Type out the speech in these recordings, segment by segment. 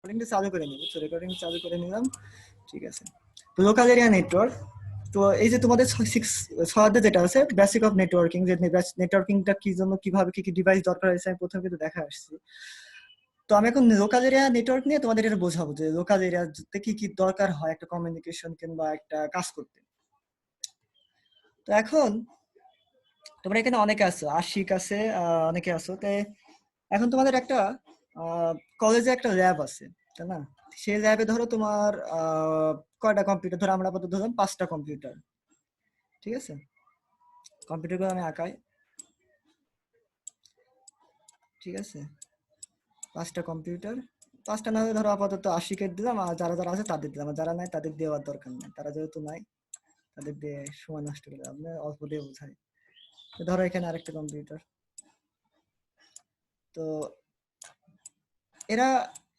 রেকর্ডিংটা চালু করে নিব। তো রেকর্ডিং চালু করে নিলাম, ঠিক আছে। তো লোকাল এরিয়া নেটওয়ার্ক, তো এই যে তোমাদের 6 যেটা আছে বেসিক অফ নেটওয়ার্কিং, যে নেটওয়ার্কিংটা কি জন্য, কিভাবে কি কি ডিভাইস দরকার হয়েছে আমি প্রথমে কিন্তু দেখা আসছি। তো আমি এখন লোকাল এরিয়া নেটওয়ার্ক নিয়ে তোমাদের এটা বোঝাবো যে লোকাল এরিয়াতে কি কি দরকার হয় একটা কমিউনিকেশন কিংবা একটা কাজ করতে। তো এখন তোমরা এখানে অনেকে আছো, আশিক আছে, অনেকে আছো। তাই এখন তোমাদের একটা কলেজে একটা ল্যাব আছে, তাই না? সেই ল্যাবে ধরো তোমার কয়টা কম্পিউটার, ধরো আমরা আপাতত ধরলাম 5টা কম্পিউটার, ঠিক আছে। কম্পিউটারগুলো আমি আঁকাই, ঠিক আছে। 5টা কম্পিউটার, 5টা না হলে ধরো আপাতত আশিকের দিলাম, আর যারা যারা আছে তাদের দিলাম, আর যারা নাই তাদের দেওয়ার দরকার নেই, তারা যেহেতু নাই তাদের দিয়ে সময় নষ্ট করে আপনি অল্প দিয়ে বোঝাই। তো ধরো এখানে আরেকটা কম্পিউটার। তো এরা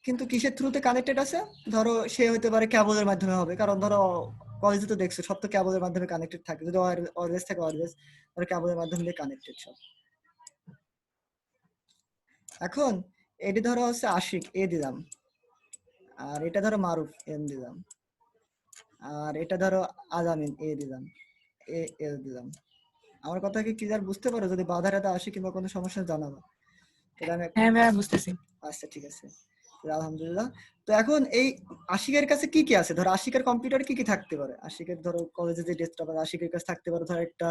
কিন্তু কিসের থ্রুতে কানেক্টেড আছে? ধরো সে হতে পারে কেবলের মাধ্যমে হবে, কারণ ধরো কলেজে তো দেখছো সব তো কেবলের মাধ্যমে কানেক্টেড থাকে, যদি ওয়্যারলেস থাকে ওয়্যারলেস, ধরো কেবলের মাধ্যমে দিয়ে কানেক্টেড সব। এখন এটি ধরো হচ্ছে আশিক, এ দিলাম, আর এটা ধরো মারুফ, এম দিলাম, আর এটা ধরো আজামিন, এ দিলাম, এল দিলাম। আমার কথা কি ক্লিয়ার বুঝতে পারো? যদি বাধা টাধা আসে কিংবা কোনো সমস্যা জানাবো। তাহলে আমি হ্যাঁ ভাইয়া বুঝতেছি। আচ্ছা ঠিক আছে, আলহামদুলিল্লাহ। তো এখন এই আশিকের কাছে কি কি আছে? ধরো আশিকের কম্পিউটারে কি কি থাকতে পারে? আশিকের ধরো কলেজে যে ডেস্কটপ আছে, আশিকের কাছে থাকতে পারে ধরো একটা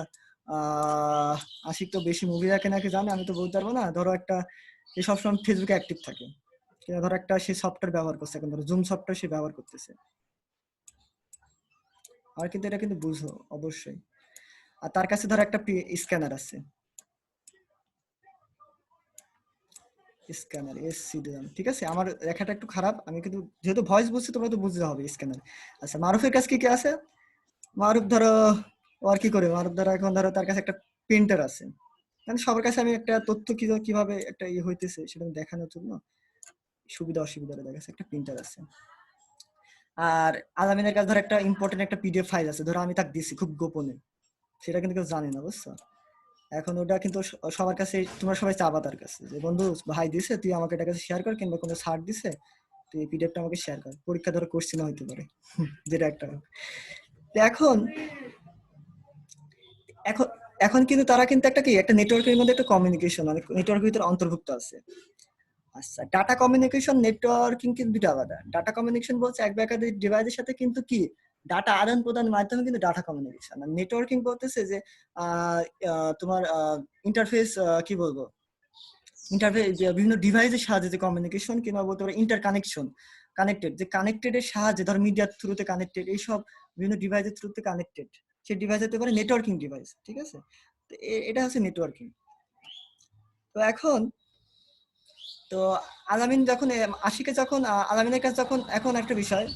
আহ আশিক তো বেশি মুভি দেখে নাকি জানে, আমি তো বলতে পারবো না। ধরো একটা সে সবসময় ফেসবুকে অ্যাক্টিভ থাকে, কিংবা ধরো একটা সে সফটওয়্যার ব্যবহার করছে, এখন ধরো জুম সফটওয়্যার সে ব্যবহার করতেছে। আর কিন্তু এটা কিন্তু বুঝো অবশ্যই। আর তার কাছে ধরো একটা স্ক্যানার আছে, স্ক্যানার এসসি দিলাম, ঠিক আছে। আমার লেখাটা একটু খারাপ, আমি কিন্তু যেহেতু ভয়েস বুঝছি তোমরা তো বুঝতে হবে স্ক্যানার। আচ্ছা মারুফের কাছে কি কি আছে? মারুফ ধরো ও আর কি করে, মারুফ ধরো এখন ধরো তার কাছে একটা প্রিন্টার আছে। মানে সবার কাছে আমি একটা তথ্য কিভাবে একটা ইয়ে হইতেছে সেটা দেখানোর জন্য সুবিধা অসুবিধা দেখা যাচ্ছে, একটা প্রিন্টার আছে। আর আলামিনের কাছে ধরো একটা ইম্পর্টেন্ট একটা পিডিএফ ফাইল আছে, ধরো আমি তাকে দিছি খুব গোপনে, সেটা কিন্তু কেউ জানে না, বুঝছো। এখন ওটা কিন্তু সবার কাছে, তোমরা সবাই চাবা তার কাছে যে বন্ধু ভাই দিছে, তুই আমাকে এটা কাছে শেয়ার কর, কিংবা কোনো স্যার দিছে তুই এই পিডিএফটা আমাকে শেয়ার কর, পরীক্ষা ধরো কোশ্চেন হইতে পারে যেটা একটা। এখন এখন এখন কিন্তু তারা কিন্তু একটা কি একটা নেটওয়ার্কের মধ্যে একটা কমিউনিকেশন, মানে নেটওয়ার্কের ভিতরে অন্তর্ভুক্ত আছে। আচ্ছা ডাটা কমিউনিকেশন নেটওয়ার্কিং কিন্তু দুটো আলাদা। ডাটা কমিউনিকেশন বলছে এক বা একাধিক ডিভাইসের সাথে কিন্তু কি ডাটা আদান প্রদানের মাধ্যমে কিন্তু ডাটা কমিউনিকেশন। আর নেটওয়ার্কিং বলতেছে যে তোমার ইন্টারফেস, কি বলবো, ইন্টারফেস বিভিন্ন ডিভাইসের সাহায্যে যে কমিউনিকেশন, কিংবা বলতে পারো ইন্টার কানেকশন, কানেক্টেড, যে কানেক্টেড এর সাহায্যে ধর মিডিয়ার থ্রুতে কানেক্টেড, এইসব বিভিন্ন ডিভাইসের থ্রুতে কানেক্টেড, সেই ডিভাইস হতে পারে নেটওয়ার্কিং ডিভাইস, ঠিক আছে। তো এটা হচ্ছে নেটওয়ার্কিং। তো এখন তো আলামিন যখন আশিকে যখন আলামিনের কাছে যখন এখন একটা বিষয়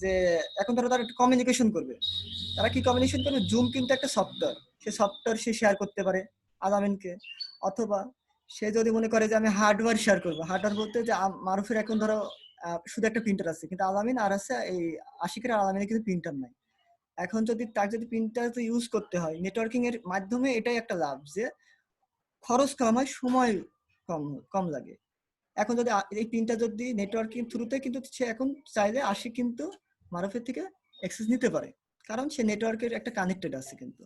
যে এখন ধরো তারা কমিউনিকেশন করবে, তারা কি কমিউনিকেশন করবে? জুম কিন্তু একটা সফটওয়্যার, সে সফটওয়্যার সে শেয়ার করতে পারে আলামিনকে। অথবা সে যদি মনে করে যে আমি হার্ডওয়্যার শেয়ার করবো, হার্ডওয়্যার বলতে যে মারুফের এখন ধরো শুধু একটা প্রিন্টার আছে, কিন্তু আলামিন আর আছে এই আশিকের আর আলামিনের কিন্তু প্রিন্টার নাই। এখন যদি তার যদি প্রিন্টার ইউজ করতে হয় নেটওয়ার্কিং এর মাধ্যমে, এটাই একটা লাভ যে খরচ কম হয়, সময় কম কম লাগে। এখন যদি এই পিনটা যদি নেটওয়ার্কিং থ্রুতে, কিন্তু সে এখন চাইলে আশিক কিন্তু মারুফের থেকে অ্যাক্সেস নিতে পারে, কারণ সে নেটওয়ার্কের একটা কানেক্টেড আছে কিন্তু।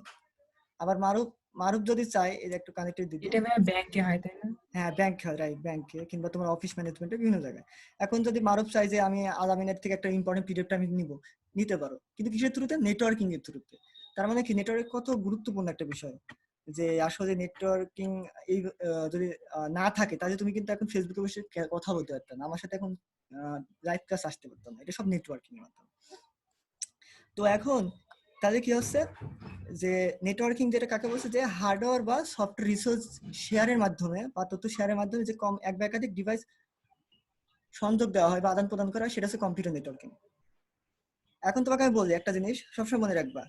আবার মারুফ মারুফ যদি চায় এই একটু কানেক্টেড দিতে, এটা ভাইয়া ব্যাংকে হয় তাই না? হ্যাঁ ব্যাংক হয়, রাইট, ব্যাংকে কিংবা তোমার অফিস ম্যানেজমেন্টে বিভিন্ন জায়গায়। এখন যদি মারুফ চাই যে আমি আলামিনের থেকে একটা ইম্পর্টেন্ট পিডিএফটা আমি নিতে পারো, কিন্তু কিসের থ্রুতে? নেটওয়ার্কিং এর থ্রুতে। তার মানে কি নেটওয়ার্ক কত গুরুত্বপূর্ণ একটা বিষয়, যে আসলে নেটওয়ার্কিং এই যদি না থাকে তাহলে তুমি কিন্তু এখন ফেসবুকে বসে কথা বলতে পারতাম না, আমার সাথে এখন লাইভ ক্লাস আসতে পারতাম না, এটা সব নেটওয়ার্কিং এর মাধ্যমে। তো এখন তাহলে কি হচ্ছে যে নেটওয়ার্কিং যেটা কাকে বলছে, যে হার্ডওয়্যার বা সফটওয়্যার রিসোর্স শেয়ারের মাধ্যমে বা তথ্য শেয়ারের মাধ্যমে যে কম এক বা একাধিক ডিভাইস সংযোগ দেওয়া হয় বা আদান প্রদান করা হয়, সেটা হচ্ছে কম্পিউটার নেটওয়ার্কিং। এখন তোমাকে আমি বলি একটা জিনিস সবসময় মনে রাখবা,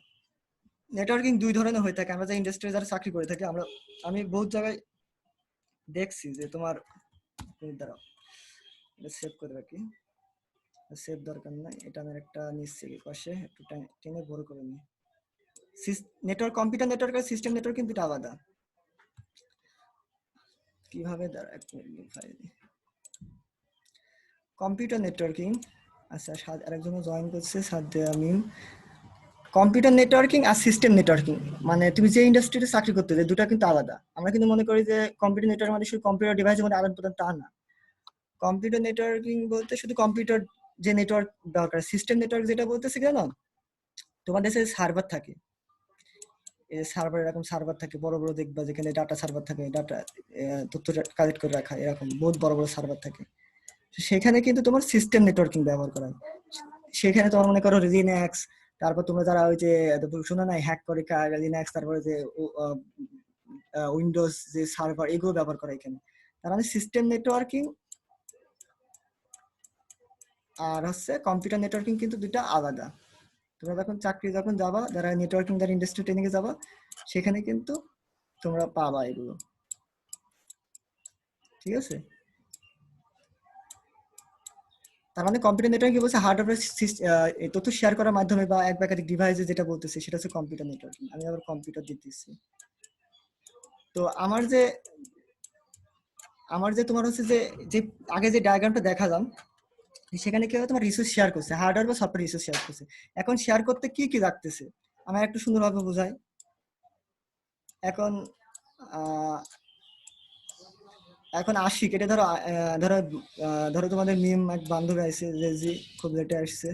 নেটওয়ার্কিং দুই ধরনের হয়ে থাকে। আমরা যে ইন্ডাস্ট্রিতে যারা চাকরি করে থাকি, আমি বহুত জায়গায় দেখছি যে তোমার, দাঁড়াও সেভ করে রাখি, সেভ দরকার নাই, এটা আমার একটা নিচ্ছে পাশে একটু টেনে বড় করে নিই। নেটওয়ার্ক, কম্পিউটার নেটওয়ার্ক আর সিস্টেম নেটওয়ার্ক কিন্তু এটা আলাদা। কিভাবে, দাঁড়া এক মিনিট ফাইল, কম্পিউটার নেটওয়ার্কিং, আচ্ছা আরেকজন জয়েন করছে সাদ্দাম মিম। কম্পিউটার নেটওয়ার্কিং আর সিস্টেম নেটওয়ার্কিং মানে তুমি যে ইন্ডাস্ট্রিতে চাকরি করতে যে দুটা কিন্তু আলাদা। আমরা কিন্তু মনে করি যে কম্পিউটার নেটওয়ার্ক মানে শুধু কম্পিউটার ডিভাইসের মধ্যে আদান প্রদান, তা না। কম্পিউটার নেটওয়ার্কিং বলতে শুধু কম্পিউটার যে নেটওয়ার্ক দরকার, সিস্টেম নেটওয়ার্ক যেটা বলতেছে কেন, তোমাদের যে সার্ভার থাকে, এই সার্ভার, এরকম সার্ভার থাকে বড় বড়, দেখবা যেখানে ডাটা সার্ভার থাকে, ডাটা তথ্য কালেক্ট করে রাখা, এরকম বহুত বড় বড় সার্ভার থাকে। সেখানে কিন্তু তোমার সিস্টেম নেটওয়ার্কিং ব্যবহার করা হয়। সেখানে তোমার মনে করো লিনাক্স, তারপর তোমরা যারা ওই যে শোনা নাই হ্যাক করে লিনাক্স, তারপরে যে উইন্ডোজ যে সার্ভার, এগুলো ব্যবহার করা এখানে। তার মানে সিস্টেম নেটওয়ার্কিং আর হচ্ছে কম্পিউটার নেটওয়ার্কিং কিন্তু দুইটা আলাদা। তোমরা যখন চাকরি যখন যাবা, যারা নেটওয়ার্কিং যারা ইন্ডাস্ট্রি ট্রেনিং এ যাবা, সেখানে কিন্তু তোমরা পাবা এগুলো, ঠিক আছে। তার মানে কম্পিউটার নেটওয়ার্কিং বলছে হার্ডওয়্যার তথ্য শেয়ার করার মাধ্যমে বা এক বা একাধিক ডিভাইসে, যেটা বলতেছে সেটা হচ্ছে কম্পিউটার নেটওয়ার্কিং। আমি আবার কম্পিউটার দিতেছি। তো আমার যে তোমার হচ্ছে যে যে আগে যে ডায়াগ্রামটা দেখালাম, সেখানে কি হয়, তোমার রিসোর্স শেয়ার করছে, হার্ডওয়্যার বা সফটওয়্যার রিসোর্স শেয়ার করছে। এখন শেয়ার করতে কি কি লাগতেছে আমার একটু সুন্দরভাবে বোঝাই। এখন আহ, এখন আশিক, এটা ধরো ধরো তোমাদের মিম এক বান্ধবী আছে যে খুব লেটে আসছে,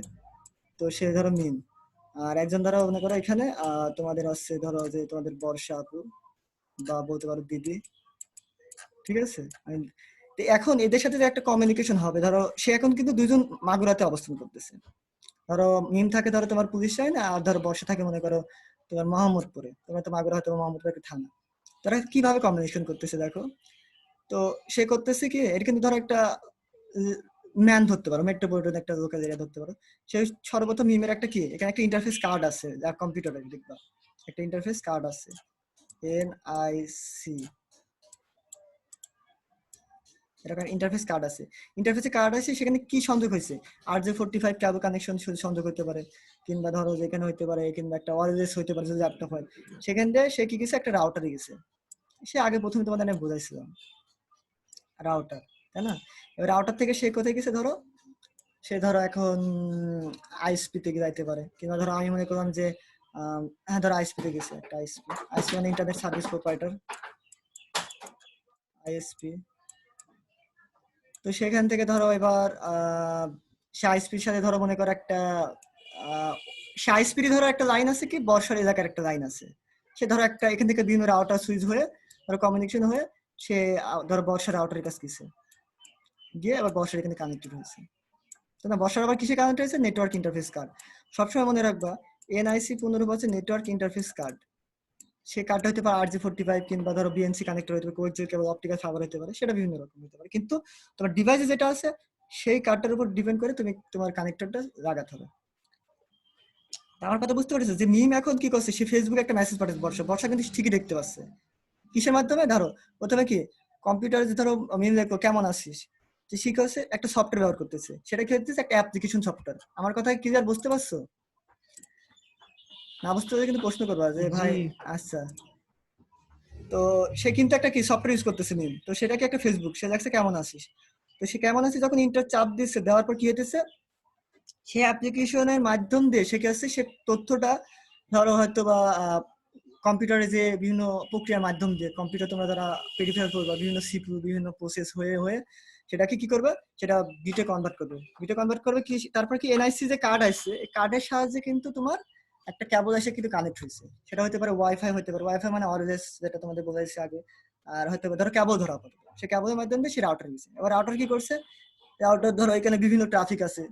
তো সে ধরো মিম। আর একজন ধরো মনে করো এখানে তোমাদের হচ্ছে ধরো যে তোমাদের বর্ষা আপু বা বলতে পারো দিদি, ঠিক আছে। তো এখন এদের সাথে যে একটা কমিউনিকেশন হবে, ধরো সে এখন কিন্তু দুইজন মাগুরাতে অবস্থান করতেছে। ধরো মিম থাকে ধরো তোমার পুলিশ লাইনে, আর ধরো বর্ষা থাকে মনে করো তোমার মোহাম্মদপুরে, তোমার তো মাগুরা হয়তো মোহাম্মদপুর একটা থানা। তারা কিভাবে কমিউনিকেশন করতেছে দেখো। তো সে করতেছে কি, এটা কিন্তু ধরো একটা ম্যান ধরতে পারো, মেট্রোপলিটন একটা লোকাল এরিয়া ধরতে পারো। সেই সর্বপ্রথম মিমের একটা কি, এখানে একটা ইন্টারফেস কার্ড আছে, যা কম্পিউটারে দেখবা একটা ইন্টারফেস কার্ড আছে, NIC, এরকম ইন্টারফেস কার্ড আছে। ইন্টারফেসে কার্ড আছে, সেখানে কি সংযোগ হয়েছে, RJ45 কেবল কানেকশন শুধু সংযোগ হতে পারে, কিংবা ধরো যেখানে হইতে পারে, কিংবা একটা ওয়্যারলেস হইতে পারে যদি ল্যাপটপ হয়। সেখান দিয়ে সে কি গেছে, একটা রাউটারে গেছে। সে আগে প্রথমে তোমাদের আমি বোঝাইছিলাম রাউটার, তাই না। এবার রাউটার থেকে সে কোথায় গেছে, ধরো সে ধরো এখন ISP থেকে যাইতে পারে, কিংবা ধরো আমি মনে করলাম যে হ্যাঁ ধরো ISP তে গেছে, একটা ISP মানে ইন্টারনেট সার্ভিস প্রোভাইডার, ISP। তো সেখান থেকে ধরো এবার সে আইএসপির সাথে ধরো মনে করো একটা সে আইএসপির ধরো একটা লাইন আছে, কি বর্ষার এলাকার একটা লাইন আছে। সে ধরো একটা এখান থেকে বিভিন্ন রাউটার সুইচ হয়ে ধরো কমিউনিকেশন হয়ে সে ধরো বর্ষার রাউটারের কাছে গেছে, গিয়ে আবার বর্ষার এখানে কানেক্টেড হয়েছে। তো না, বর্ষার আবার কিসে কানেক্ট হয়েছে, নেটওয়ার্ক ইন্টারফেস কার্ড। সবসময় মনে রাখবা NIC 15 বছর নেটওয়ার্ক ইন্টারফেস কার্ড। সে কার্ডটা হতে পারে RJ45, কিংবা ধরো BNC কানেক্টর হতে পারে, কোয়েক্সিয়াল কেবল, অপটিক্যাল ফাইবার হতে পারে, সেটা বিভিন্ন রকম হতে পারে। কিন্তু তোমার ডিভাইসে যেটা আছে সেই কার্ডটার উপর ডিপেন্ড করে তুমি তোমার কানেক্টরটা লাগাতে হবে। আমার কথা বুঝতে পারছো, যে মিম এখন কি করছে, সে ফেসবুকে একটা মেসেজ পাঠাচ্ছে বর্ষা, বর্ষা কিন্তু ঠিকই দেখতে পাচ্ছে। কিসের মাধ্যমে, ধরো প্রথমে কি কম্পিউটারে যে ধরো মিম লেখো কেমন আছিস, যে সে কি করছে, একটা সফটওয়্যার ব্যবহার করতেছে, সেটা কি হচ্ছে একটা অ্যাপ্লিকেশন সফটওয়্যার। আমার কথা ক্লিয়ার বুঝতে পারছো? না বুঝতে পারলে কিন্তু প্রশ্ন করবা যে জি। ভাই। আচ্ছা, তো সে কিন্তু একটা কি সফটওয়্যার ইউজ করতেছে মিম, তো সেটা কি একটা ফেসবুক, সে দেখছে কেমন আছিস। তো সে কেমন আছিস যখন ইন্টার চাপ দিচ্ছে, দেওয়ার পর কি হইতেছে, সে অ্যাপ্লিকেশনের মাধ্যম দিয়ে সে কি হচ্ছে, সে তথ্যটা ধরো হয়তো বা কম্পিউটারে যে বিভিন্ন প্রক্রিয়ার মাধ্যম দিয়ে, কম্পিউটার তোমরা যারা পেরিফেরাল করবা, বিভিন্ন CPU বিভিন্ন প্রসেস হয়ে হয়ে সেটাকে কি করবে, সেটা বিটে কনভার্ট করবে। বিটে কনভার্ট করবে কি, তারপর কি NIC যে কার্ড আসছে, এই কার্ডের সাহায্যে কিন্তু তোমার একটা কেবল এসে কিন্তু কানেক্ট হয়েছে। সেটা হতে পারে ওয়াইফাই, হতে পারে ওয়াইফাই মানে ওয়্যারলেস, যেটা তোমাদের বোঝাইছে আগে। আর হয়তো ধরো কেবল ধরা পড়ে, সে কেবলের মাধ্যমে দিয়ে সে রাউটার গেছে। এবার রাউটার কি করছে, রাউটার ধরো এখানে বিভিন্ন ট্রাফিক আছে,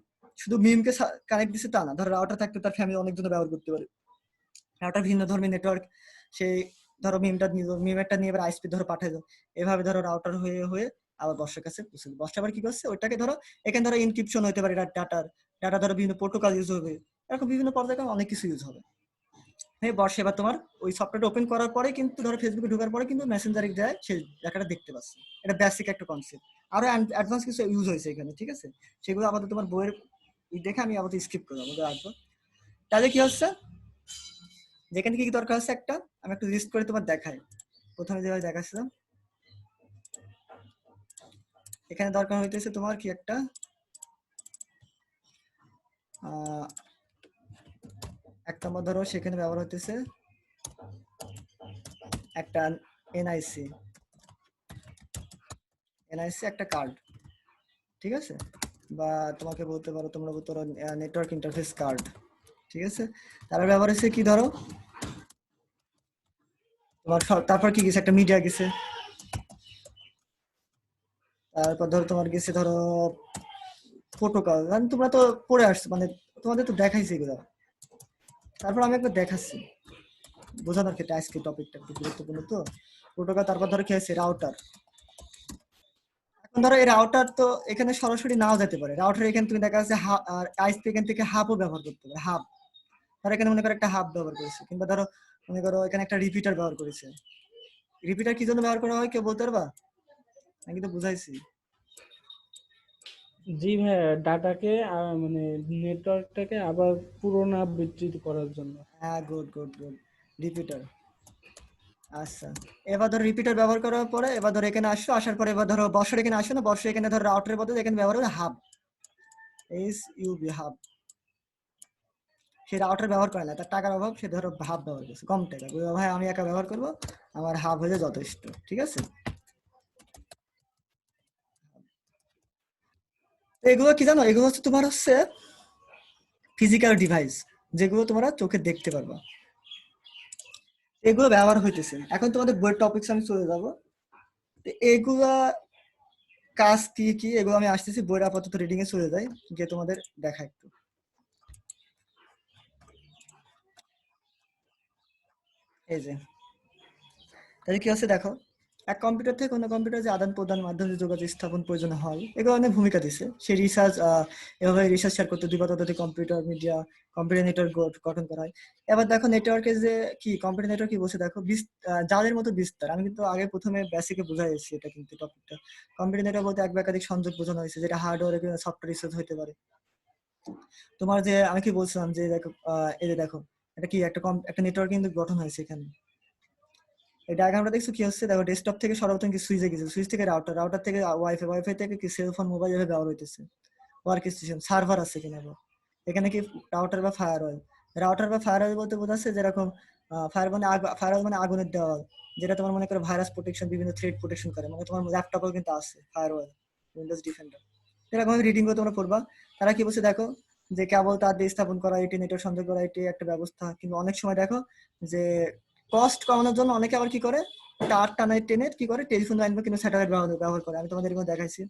শুধু মিমকে কানেক্ট দিচ্ছে তা না, ধরো রাউটার থাকতে তার ফ্যামিলি অনেকজন ব্যবহার করতে পারে। রাউটার ভিন্ন ধর্মী নেটওয়ার্ক, সেই ধরো মিমটা নিয়ে এবার ISP ধরো পাঠাই দাও, এভাবে ধরো রাউটার হয়ে হয়ে আবার বর্ষার কাছে পৌঁছে দেবে। বর্ষা আবার কি করছে, ওইটাকে ধরো এখানে ধরো ইনক্রিপশন হতে পারে, ডাটা ধরো বিভিন্ন প্রোটোকল ইউজ হবে, এরকম বিভিন্ন পর্যায়ে অনেক কিছু ইউজ হবে। হ্যাঁ, বর্ষা এবার তোমার ওই সফটওয়্যারটা ওপেন করার পরে কিন্তু ধরো ফেসবুকে ঢোকার পরে কিন্তু মেসেঞ্জারে দেয়, সেই ডাটাটা দেখতে পাচ্ছে। এটা বেসিক একটা কনসেপ্ট। আরো অ্যাডভান্স কিছু ইউজ হয়েছে এখানে, ঠিক আছে। সেগুলো আমাদের তোমার বইয়ের দেখে আমি আমাদের স্কিপ করবো, আমাদের আসবো। তাহলে কি হচ্ছে, যেখানে কি কি দরকার হচ্ছে একটা, আমি একটু লিস্ট করে তোমার দেখাই। প্রথমে যেভাবে দেখাচ্ছিলাম, এখানে দরকার হইতেছে তোমার কি একটা এক নম্বর ধরো সেখানে ব্যবহার হতেছে একটা এনআইসি একটা কার্ড, ঠিক আছে, বা তোমাকে বলতে পারো, তোমরা বলতে পারো নেটওয়ার্ক ইন্টারফেস কার্ড, ঠিক আছে। তারা ব্যবহার হচ্ছে কি, ধরো তোমার তারপর কি গেছে, একটা মিডিয়া গেছে, তারপর ধরো তোমার গেছে ধরো প্রোটোকল, মানে তোমরা তো পড়ে আসছো, মানে তোমাদের তো দেখাইছে এগুলো। তারপর আমি একবার দেখাচ্ছি বোঝানোর ক্ষেত্রে, আজকে টপিকটা একটু গুরুত্বপূর্ণ তো। প্রোটোকল, তারপর ধরো কি আছে রাউটার। এখন ধরো এই রাউটার তো এখানে সরাসরি নাও যেতে পারে, রাউটার এখানে তুমি দেখা যাচ্ছে আইএসপি এখান থেকে হাবও ব্যবহার করতে পারে, হাব। ধরো এখানে মনে করো একটা হাব ব্যবহার করেছে, কিংবা ধরো মনে করো এখানে একটা রিপিটার ব্যবহার করেছে। রিপিটার কি জন্য ব্যবহার করা হয় কেউ বলতে পারবা? আমি কিন্তু বুঝাইছি। জি ভাইয়া, ডাটাকে মানে নেটওয়ার্কটাকে আবার পুনরাবৃত্তি করার জন্য। হ্যাঁ, গুড গুড গুড, রিপিটার। আচ্ছা, এবার ধরো রিপিটার ব্যবহার করার পরে এবার ধরো এখানে আসো, আসার পরে এবার ধরো বর্ষার এখানে আসো না, বর্ষা এখানে ধরো রাউটারের বদলে এখানে ব্যবহার হবে হাব, হাব। সে রাউটার ব্যবহার করে না, তার টাকার অভাব, সে ধরো হাব ব্যবহার করছে, কম টাকা, বলবে, ভাই আমি একা ব্যবহার করবো, আমার হাব হলে যথেষ্ট, ঠিক আছে। তো এগুলো কি জানো, এগুলো হচ্ছে তোমার হচ্ছে ফিজিক্যাল ডিভাইস, যেগুলো তোমরা চোখে দেখতে পারবা, এগুলো ব্যবহার হইতেছে। এখন তোমাদের বইয়ের টপিকস আমি চলে যাবো। তো এগুলা কাজ কি কি, এগুলো আমি আসতেছি, বইয়ের আপাতত রিডিং এ চলে যাই, গিয়ে তোমাদের দেখা একটু। এই যে তাহলে কি হচ্ছে দেখো, এক কম্পিউটার থেকে অন্য কম্পিউটার যে আদান প্রদান মাধ্যমে যোগাযোগ স্থাপন প্রয়োজন হয়, এগুলো অনেক ভূমিকা দিচ্ছে। সেই রিসার্চ, এভাবে রিসার্চ শেয়ার করতে দুই বা ততোধিক কম্পিউটার মিডিয়া কম্পিউটার নেটওয়ার্ক গঠন করা হয়। এবার দেখো নেটওয়ার্কে যে কি, কম্পিউটার নেটওয়ার্ক কি বলছে দেখো, জালের মতো বিস্তার। আমি কিন্তু আগে প্রথমে বেসিকে বুঝাইছি এটা, কিন্তু টপিকটা কম্পিউটার নেটওয়ার্ক বলতে এক বা একাধিক সংযোগ বোঝানো হয়েছে, যেটা হার্ডওয়্যার কিংবা সফটওয়্যার রিসোর্স হতে পারে। তোমার যে আমি কি বলছিলাম যে দেখো, এই যে দেখো এটা কি একটা নেটওয়ার্ক কিন্তু গঠন হয়েছে এখানে। এই ডায়াগ্রামটা দেখছো কি হচ্ছে দেখো, ডেস্কটপ থেকে সর্বপ্রথম কি সুইচে গেছে, সুইচ থেকে রাউটার, রাউটার থেকে ওয়াইফাই, ওয়াইফাই থেকে কি সেলফোন, মোবাইল এভাবে ব্যবহার হইতেছে। ওয়ার্ক স্টেশন, সার্ভার আছে কিনা, এখানে কি রাউটার বা ফায়ারওয়াল। রাউটার বা ফায়ারওয়াল বলতে বোঝাচ্ছে যেরকম ফায়ারওয়াল মানে আগুনের দেওয়াল, যেটা তোমার মনে করো ভাইরাস প্রোটেকশন, বিভিন্ন থ্রেড প্রোটেকশন করে, মানে তোমার ল্যাপটপেও কিন্তু আছে ফায়ারওয়াল, উইন্ডোজ ডিফেন্ডার। এরকম রিডিং করে তোমরা পড়বা। তারা কি বলছে দেখো, যে কেবল তার দিয়ে স্থাপন করা, এটি নেটওয়ার্ক সংযোগ করা, এটি একটা ব্যবস্থা। কিন্তু অনেক সময় দেখো যে কস্ট কমানোর জন্য অনেকে আবার কি করে, তার টানায় টেনে কি করে, টেলিফোন লাইন বা কিন্তু স্যাটেলাইট ব্যবহার করে। আমি তোমাদের এগুলো দেখাইছি,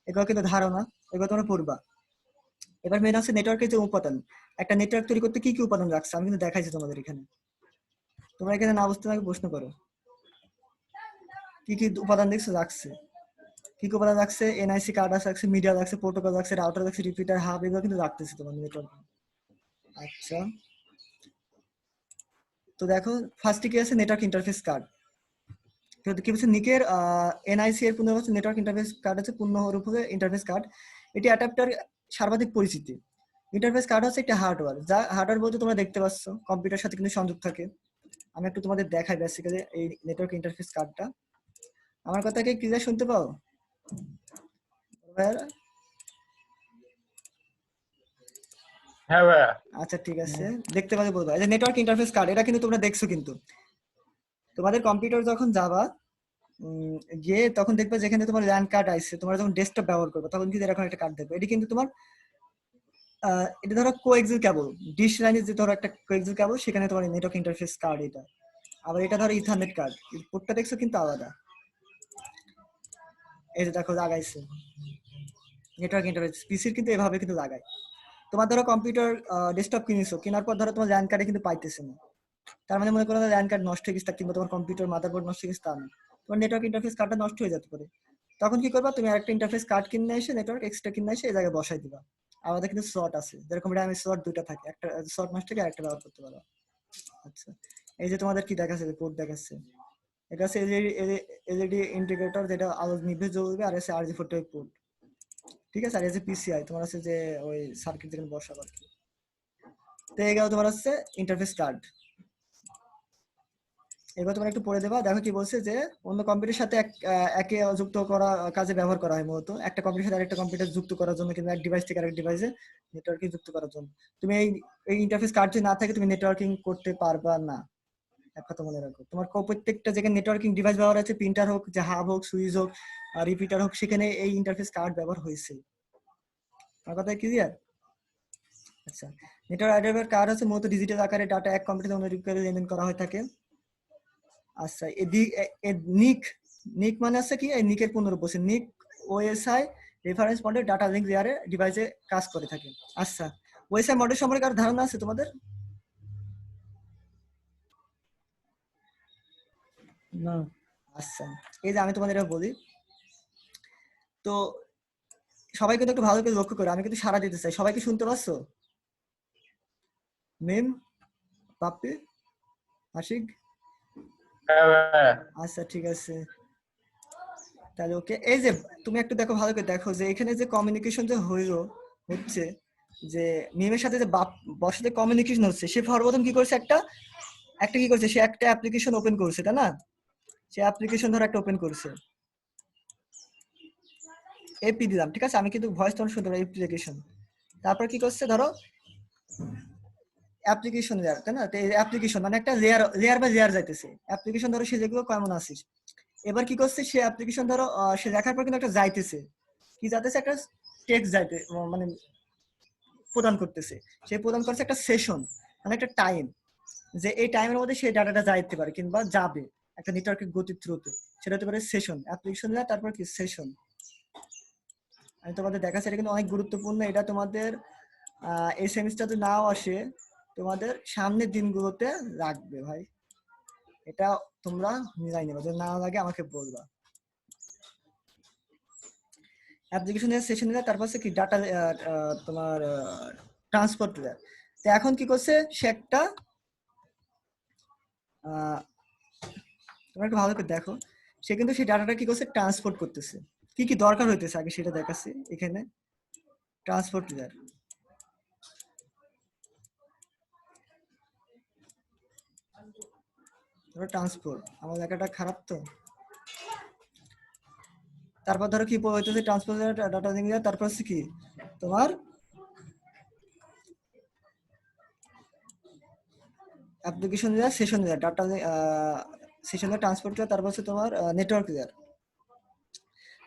এগুলো কিন্তু ধারণা, এগুলো তোমরা পড়বা। এবার মেন হচ্ছে নেটওয়ার্কের যে উপাদান, একটা নেটওয়ার্ক তৈরি করতে কি কি উপাদান লাগছে আমি কিন্তু দেখাইছি তোমাদের এখানে। তোমরা এখানে না বুঝতে পারলে প্রশ্ন করো, কি কি উপাদান দেখছো লাগছে, কি কি উপাদান লাগছে, এনআইসি কার্ড আছে, মিডিয়া লাগছে, প্রোটোকল লাগছে, রাউটার লাগছে, রিপিটার, হাব, এগুলো কিন্তু লাগতেছে তোমার নেটওয়ার্কে। আচ্ছা, তো দেখো ফার্স্টে কি আছে, নেটওয়ার্ক ইন্টারফেস কার্ড। কি বলছে নিকের এনআইসি এর পূর্ণ হচ্ছে নেটওয়ার্ক ইন্টারফেস কার্ড, হচ্ছে পূর্ণরূপ হবে ইন্টারফেস কার্ড। এটি অ্যাডাপ্টার সর্বাধিক পরিচিতি। ইন্টারফেস কার্ড হচ্ছে একটা হার্ডওয়্যার, যা হার্ডওয়্যার বলতে তোমরা দেখতে পাচ্ছ কম্পিউটার সাথে কিন্তু সংযোগ থাকে। আমি একটু তোমাদের দেখাই বেসিক্যালি এই নেটওয়ার্ক ইন্টারফেস কার্ডটা। আমার কথা কি ক্লিয়ার শুনতে পাও ভাইয়ারা? হ্যাঁ ভাইয়া। আচ্ছা ঠিক আছে, দেখতে পাবে বলবো। এই যে নেটওয়ার্ক ইন্টারফেস কার্ড, এটা কিন্তু তোমরা দেখছো, কিন্তু তোমাদের কম্পিউটার যখন যাবা গিয়ে তখন দেখবে যেখানে তোমার ল্যান্ড কার্ড আছে, তোমরা যখন ডেস্কটপ ব্যবহার করবে তখন কিন্তু এরকম একটা কার্ড দেখবে। এটি কিন্তু তোমার এটা ধরো কোএক্সিল কেবল, ডিশ লাইনের যে ধরো একটা কোএক্সিল কেবল, সেখানে তোমার নেটওয়ার্ক ইন্টারফেস কার্ড এটা। আবার এটা ধরো ইথারনেট কার্ড, পোর্টটা দেখছো কিন্তু আলাদা। এই যে দেখো লাগাইছে নেটওয়ার্ক ইন্টারফেস, পিসির কিন্তু এভাবে কিন্তু লাগায়। তোমার ধরো কম্পিউটার ডেস্কটপ কিনেছো, কেনার পর ধরো তোমার ল্যান্ড কার্ডে কিন্তু পাইতেছে না, তার মানে মনে করো ল্যান্ড কার্ড নষ্ট হয়ে গেছে, কিংবা তোমার কম্পিউটার মাদারবোর্ড নষ্ট হয়ে গেছে, তা না, তোমার নেটওয়ার্ক ইন্টারফেস কার্ডটা নষ্ট হয়ে যেতে পারে। তখন কি করবা, তুমি আরেকটা ইন্টারফেস কার্ড কিনে এসে নেটওয়ার্ক এক্সট্রা কিনে এসে এই জায়গায় বসাই দিবা। আমাদের কিন্তু স্লট আছে, যেরকম র্যামের স্লট দুইটা থাকে, একটা স্লট নষ্ট হলে আরেকটা ব্যবহার করতে পারো। আচ্ছা, এই যে তোমাদের কি দেখাচ্ছে, পোর্ট দেখাচ্ছে, এটা হচ্ছে এলইডি ইন্টিগ্রেটর, যেটা আলো নিভে জ্বলবে, আর আছে RJ45 পোর্ট, ঠিক আছে। আর এই যে পিসিআই তোমার আছে যে ওই সার্কিট যেখানে বসাবো আর কি। তো এই গেল তোমার হচ্ছে ইন্টারফেস কার্ড। এবার তোমরা একটু পড়ে দেবা, দেখো কি বলছে যে অন্য কম্পিউটারের সাথে একে যুক্ত করা কাজে ব্যবহার করা হয়। মূলত একটা কম্পিউটার সাথে আরেকটা কম্পিউটার যুক্ত করার জন্য, কিন্তু এক ডিভাইস থেকে আরেক ডিভাইসে নেটওয়ার্কিং যুক্ত করার জন্য। তুমি এই ইন্টারফেস কার্ড যদি না থাকে তুমি নেটওয়ার্কিং করতে পারবা না। এক কথা মনে রাখো, তোমার প্রত্যেকটা জায়গায় নেটওয়ার্কিং ডিভাইস ব্যবহার আছে, প্রিন্টার হোক, যে হাব হোক, সুইচ হোক, রিপিটার হোক, সেখানে এই ইন্টারফেস কার্ড ব্যবহার হয়েছে। আমার কথা ক্লিয়ার? আচ্ছা, নেটওয়ার্ক অ্যাডাপ্টার কার্ড হচ্ছে মূলত ডিজিটাল আকারে ডাটা এক কম্পিউটার অন্য কম্পিউটারে লেনদেন করা হয়ে থাকে। আচ্ছা, নিক মানে আছে কি, এই নিকের পুনরূপ বলছে, নিক OSI reference model data link লেয়ারে ডিভাইসে কাজ করে থাকে। আচ্ছা, ওএসআই মডেল সম্পর্কে আর ধারণা আছে তোমাদের? না। আচ্ছা, এই যে আমি তোমাদের এটা বলি, তো সবাই কিন্তু একটু ভালো করে লক্ষ্য করে, আমি কিন্তু সাড়া দিতে চাই। সবাই কি শুনতে পাচ্ছ? মিম, পাপ্পি, আশিক? হ্যাঁ ভাইয়া। আচ্ছা ঠিক আছে, তাহলে ওকে। এই যে তুমি একটু দেখো, ভালো করে দেখো যে এখানে যে কমিউনিকেশন যে হচ্ছে, যে মিমের সাথে যে বসাতে কমিউনিকেশন হচ্ছে, সে সর্বপ্রথম কি করছে, একটা কি করছে, সে একটা অ্যাপ্লিকেশন ওপেন করছে, তাই না? সে অ্যাপ্লিকেশন ধরো একটা ওপেন করছে, এপি দিলাম, ঠিক আছে, আমি কিন্তু ভয়েস টোন শুনতে পারি, অ্যাপ্লিকেশন। তারপর কি করছে, ধরো অ্যাপ্লিকেশন লেয়ার, তাই না? অ্যাপ্লিকেশন মানে একটা লেয়ার বাই লেয়ার যাইতেছে অ্যাপ্লিকেশন, ধরো সে যেগুলো কেমন আসিস। এবার কি করছে, সে অ্যাপ্লিকেশন ধরো সে দেখার পর কিন্তু একটা যাইতেছে, কি যাইতেছে, একটা টেক্সট যাইতে, মানে প্রদান করতেছে। সে প্রদান করছে একটা সেশন, মানে একটা টাইম, যে এই টাইমের মধ্যে সেই ডাটাটা যাইতে পারে কিংবা যাবে একটা নেটওয়ার্কের গতির থ্রুতে, সেটা হতে পারে সেশন, অ্যাপ্লিকেশন লেয়ার, তারপর কি সেশন। আমি তোমাদের দেখাচ্ছি, এটা কিন্তু অনেক গুরুত্বপূর্ণ। এটা তোমাদের এই সেমিস্টারে নাও আসে, তোমাদের সামনের দিনগুলোতে লাগবে ভাই, এটা তোমরা মিলাই নেবা, যদি না লাগে আমাকে বলবা। অ্যাপ্লিকেশন লেয়ার, সেশন লেয়ার, তারপর কি ডাটা, তোমার ট্রান্সপোর্ট লেয়ার। তো এখন কি করছে, সে একটা তোমরা একটু ভালো করে দেখো, সে কিন্তু সেই ডাটাটা কি করছে, ট্রান্সপোর্ট করতেছে। কি কি দরকার হইতেছে আগে সেটা দেখাচ্ছি এখানে। ট্রান্সপোর্ট লেয়ার, ট্রান্সপোর্ট, আমার লেখাটা খারাপ তো। তারপর ধরো কি হইতেছে, ট্রান্সপোর্ট ডাটা লিংক লেয়ার, তারপর হচ্ছে কি তোমার application layer, session layer, data session layer, transport layer, তারপর হচ্ছে তোমার নেটওয়ার্ক লেয়ার।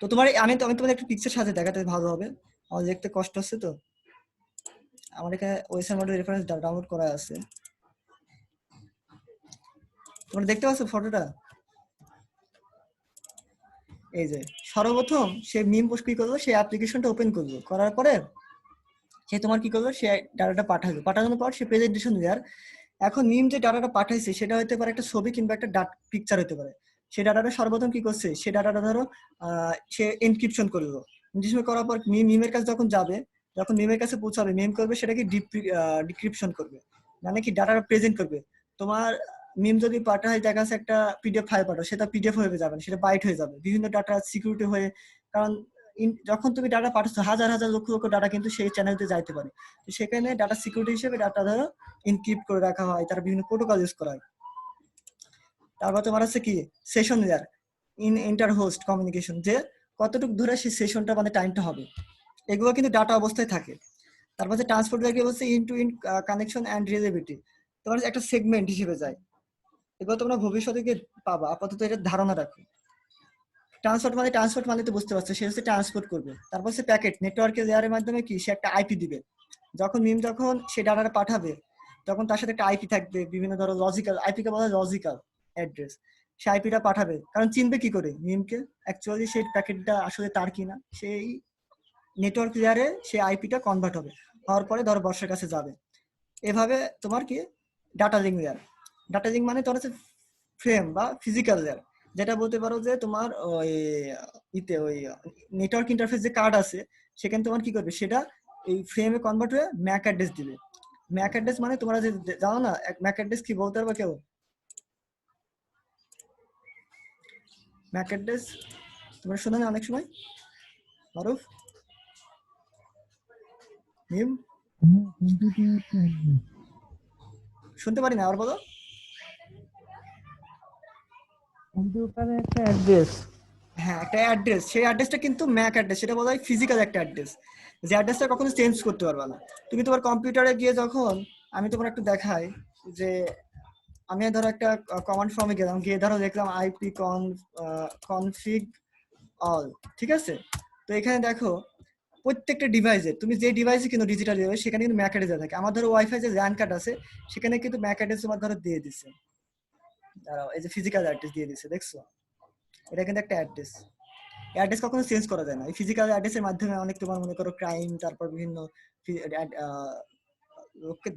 তো তোমার আমি তোমাদের একটা পিকচার সাথে দেখাতে ভালো হবে, আমার দেখতে কষ্ট হচ্ছে তো। আমার এখানে ওয়েবসাইট মডেল রেফারেন্স ডাউনলোড করা আছে, তোমরা দেখতে পাচ্ছ ফটোটা? এই যে সর্বপ্রথম সে মিম পোস্ট কি করলো, সে অ্যাপ্লিকেশনটা ওপেন করলো, করার পরে সে তোমার কি করলো, সে ডাটাটা পাঠানোর পর সে প্রেজেন্টেশন লেয়ার। এখন মিম যে ডাটাটা পাঠাইছে সেটা হতে পারে একটা ছবি কিংবা একটা পিকচার হতে পারে। সেই ডাটাটা সর্বপ্রথম কি করছে, সে ডাটাটা ধরো সে এনক্রিপশন করলো, এনক্রিপশন করার পর মিমের কাছে যখন যাবে, যখন মিমের কাছে পৌঁছাবে, মিম করবে সেটাকে ডিক্রিপশন করবে, মানে কি ডাটাটা প্রেজেন্ট করবে। তোমার মিম যদি পাঠায়, দেখা যাচ্ছে একটা পিডিএফ ফাইল পাঠাও, সেটা পিডিএফ হয়ে যাবে না, সেটা বাইট হয়ে যাবে, বিভিন্ন ডাটা সিকিউরিটি হয়ে। কারণ যখন তুমি ডাটা পাঠাচ্ছ, হাজার হাজার লক্ষ লক্ষ ডাটা কিন্তু সেই চ্যানেলতে যাইতে পারে, তো সেখানে ডাটা সিকিউরিটি হিসেবে ডাটা ধরো ইনক্রিপ্ট করে রাখা হয়, তার বিভিন্ন প্রোটোকল ইউজ করা হয়। তারপর তোমার আছে কি session layer, inter host communication, যে কতটুকু দূরে সেই সেশনটা মানে টাইমটা হবে, এগুলো কিন্তু ডাটা অবস্থায় থাকে। তারপর যে ট্রান্সপোর্ট লেয়ার হচ্ছে end to end connection and reliability, তোমার একটা সেগমেন্ট হিসেবে যায়, এগুলো তোমরা ভবিষ্যতে গিয়ে পাবা, আপাতত এটা ধারণা রাখো। ট্রান্সপোর্ট মানে তো বুঝতে পারছো, সে হচ্ছে ট্রান্সপোর্ট করবে। তারপর সে প্যাকেট নেটওয়ার্কের লেয়ারের মাধ্যমে কি সে একটা আইপি দিবে, যখন মিম যখন সে ডাটাটা পাঠাবে, তখন তার সাথে একটা আইপি থাকবে, বিভিন্ন ধরো লজিক্যাল, আইপিকে বলা হয় লজিক্যাল অ্যাড্রেস। সে আইপিটা পাঠাবে, কারণ চিনবে কি করে মিমকে, অ্যাকচুয়ালি সেই প্যাকেটটা আসলে তার কিনা, সেই নেটওয়ার্ক লেয়ারে সেই আইপিটা কনভার্ট হবে, হওয়ার পরে ধরো বর্ষার কাছে যাবে। এভাবে তোমার কি data link layer, data link মানে তোমার হচ্ছে ফ্রেম বা ফিজিক্যাল লেয়ার, যেটা বলতে পারো যে তোমার ওই ওই নেটওয়ার্ক ইন্টারফেস যে কার্ড আছে, সেখানে তোমার কি করবে, সেটা এই ফ্রেমে কনভার্ট হয়ে ম্যাক অ্যাড্রেস দিবে। ম্যাক অ্যাড্রেস মানে তোমরা যে জানো না ম্যাক অ্যাড্রেস কি, বলতে পারবে কেউ? ম্যাক অ্যাড্রেস তোমরা শোনো না অনেক সময়, মারুফ, মিম? শুনতে পারি না, আর বলো। কম্পিউটারে একটা অ্যাড্রেস। হ্যাঁ, একটা অ্যাড্রেস, সেই অ্যাড্রেসটা কিন্তু ম্যাক অ্যাড্রেস, সেটা বলা হয় ফিজিক্যাল একটা অ্যাড্রেস, যে অ্যাড্রেসটা কখনো চেঞ্জ করতে পারবে না। তুমি তোমার কম্পিউটারে গিয়ে যখন আমি তোমার একটু দেখাই যে আমি ধরো একটা কমান্ড ফর্মে গেলাম, গিয়ে ধরো দেখলাম আইপি কনফিগ অল, ঠিক আছে? তো এখানে দেখো প্রত্যেকটা ডিভাইসে, তুমি যে ডিভাইসে কিন্তু ডিজিটাল ডিভাইস সেখানে কিন্তু ম্যাক অ্যাড্রেস থাকে। আমার ধরো ওয়াইফাই যে ল্যান কার্ড আছে সেখানে কিন্তু ম্যাক অ্যাড্রেস তোমার ধরো দিয়ে দিছে, দাঁড়াও এই যে ফিজিক্যাল অ্যাড্রেস দিয়ে দিছে, দেখছো? এটা কিন্তু একটা অ্যাড্রেস, অ্যাড্রেস কখনো চেঞ্জ করা যায় না। এই ফিজিক্যাল অ্যাড্রেসের মাধ্যমে অনেক তোমার মনে করো ক্রাইম, তারপর বিভিন্ন লোককে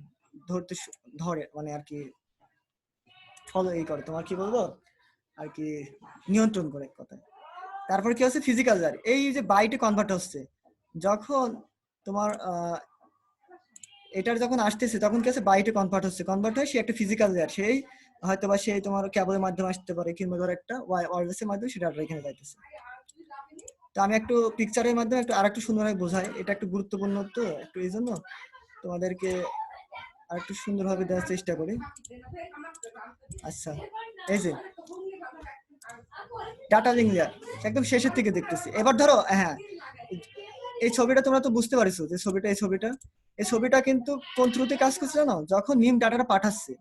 ধরে মানে আর কি ফলো এই করে, তোমার কি বলবো আর কি, নিয়ন্ত্রণ করে এক কথায়। তারপর কি হচ্ছে ফিজিক্যাল লেয়ার, এই যে বাইটে কনভার্ট হচ্ছে যখন তোমার এটার যখন আসতেছে তখন কি আছে বাইটে কনভার্ট হচ্ছে, কনভার্ট হয় সে একটা ফিজিক্যাল লেয়ার, সেই হয়তো বা সেই তোমার কেবলের মাধ্যমে আসতে পারে কিংবা ধরো একটা ওয়্যারলেসের মাধ্যমে সেটা এখানে যাইতেছে। তো আমি একটু পিকচারের মাধ্যমে একটু আরেকটু সুন্দরভাবে বোঝাই, এটা একটু গুরুত্বপূর্ণ তো একটু, এই জন্য তোমাদেরকে আরেকটু সুন্দরভাবে দেওয়ার চেষ্টা করি। আচ্ছা, এই যে ডাটা লিঙ্ক লেয়ার একদম শেষের থেকে দেখতেছি। এবার ধরো হ্যাঁ, এই ছবিটা তোমরা তো বুঝতে পারছো যে ছবিটা, এই ছবিটা কিন্তু কোন থ্রুতে কাজ করছে জানো? যখন মিম ডাটাটা পাঠাচ্ছে,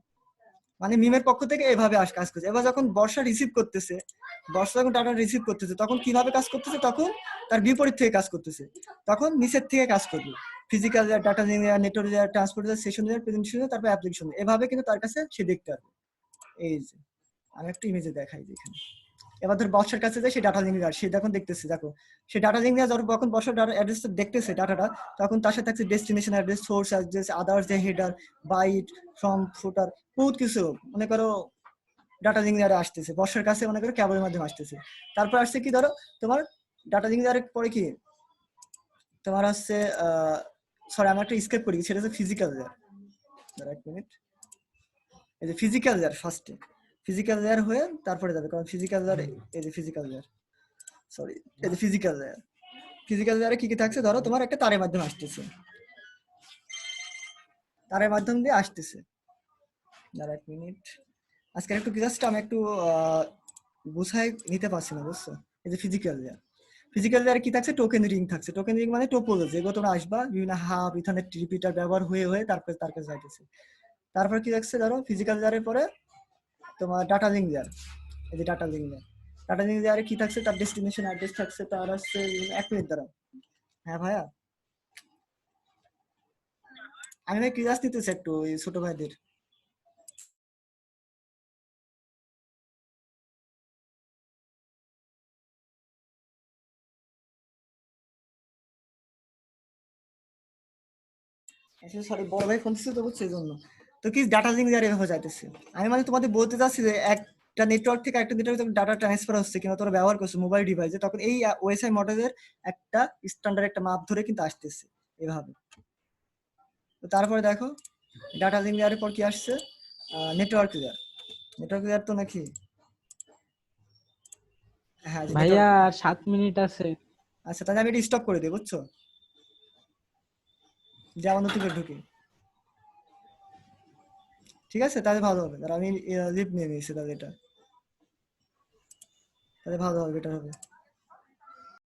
মানে মিমের পক্ষ থেকে এভাবে কাজ করছে। এবার যখন বর্ষা রিসিভ করতেছে, বর্ষা যখন ডাটা রিসিভ করতেছে তখন কিভাবে কাজ করতেছে? তখন তার বিপরীত থেকে কাজ করতেছে, তখন নিচের থেকে কাজ করবে। Physical layer, data layer, network layer, transport layer, session layer, presentation, তারপর অ্যাপ্লিকেশন, এভাবে কিন্তু তার কাছে সে দেখতে পারবে। এই যে আমি একটা ইমেজে দেখাই যে এখানে এবার ধর বর্ষার কাছে যায়, সে ডাটা লিঙ্ক সে যখন দেখতেছে, দেখো সে ডাটা লিঙ্ক যখন বর্ষার ডাটা অ্যাড্রেস দেখতেছে ডাটাটা, তখন তার সাথে থাকছে destination address, source address, others যে হেডার, বাইট, ফ্রম, ফুটার, বহুত কিছু মনে করো ডাটা লিঙ্ক লেয়ারে আসতেছে। বর্ষার কাছে মনে করো কেবলের মাধ্যমে আসতেছে। তারপর আসছে কি ধরো তোমার ডাটা লিঙ্ক লেয়ারের পরে কি তোমার হচ্ছে সরি আমি একটা স্কেপ করি, সেটা হচ্ছে ফিজিক্যাল লেয়ার। এক মিনিট, এই যে ফিজিক্যাল লেয়ার ফার্স্টে, ফিজিক্যাল লেয়ার হয়ে তারপরে যাবে, কারণ ফিজিক্যাল লেয়ার, এই যে ফিজিক্যাল লেয়ার, সরি এই যে ফিজিক্যাল লেয়ার, ফিজিক্যাল লেয়ারে কি কি থাকছে ধরো তোমার একটা তারের মাধ্যমে আসতেছে, তারের মাধ্যম দিয়ে আসতেছে। দাঁড়া এক মিনিট, আজকে একটু জাস্ট আমি একটু বুঝাই নিতে পারছি না, বুঝছো? এই যে ফিজিক্যাল লেয়ার, ফিজিক্যাল লেয়ারে কি থাকছে? টোকেন রিং থাকছে। টোকেন রিং মানে টোপোলজি, যেগুলো তোমরা আসবা বিভিন্ন হাব, ইথারনেট, রিপিটার ব্যবহার হয়ে হয়ে তারপরে তার কাছে যাইতেছে। তারপর কি থাকছে ধরো ফিজিক্যাল লেয়ারের পরে তোমার ডাটা লিঙ্ক লেয়ার, এই যে data link layer, data link লেয়ারে কি থাকছে? তার ডেস্টিনেশন অ্যাড্রেস থাকছে, তার হচ্ছে এক মিনিট দ্বারা, হ্যাঁ ভাইয়া আমি ভাই ক্লাস নিতেছি একটু এই ছোট ভাইদের। আসলে সরি বড় ভাই ফোন দিচ্ছে তো, বুঝছো এই জন্য। তো কি ডাটা লিঙ্ক লেয়ার এভাবে যাইতেছে। আমি মানে তোমাদের বলতে চাচ্ছি যে একটা নেটওয়ার্ক থেকে একটা নেটওয়ার্কে যখন ডাটা ট্রান্সফার হচ্ছে কিংবা তোমরা ব্যবহার করছো মোবাইল ডিভাইসে, তখন এই ওএসআই মডেলের একটা স্ট্যান্ডার্ড একটা মাপ ধরে কিন্তু আসতেছে এভাবে। তো তারপরে দেখো ডাটা লিঙ্ক লেয়ারের পর কি আসছে? Network layer. নেটওয়ার্ক লেয়ার তো নাকি, হ্যাঁ ভাইয়া নেটওয়ার্ক। আর 7 মিনিট আছে। আচ্ছা তাহলে আমি এটা স্টপ করে দিই, বুঝছো? যে আমার নতুন করে ঢুকি, ঠিক আছে তাহলে ভালো হবে। আর আমি লিভ নিয়ে নিয়েছি, তাহলে এটা তাহলে ভালো হবে, বেটার হবে।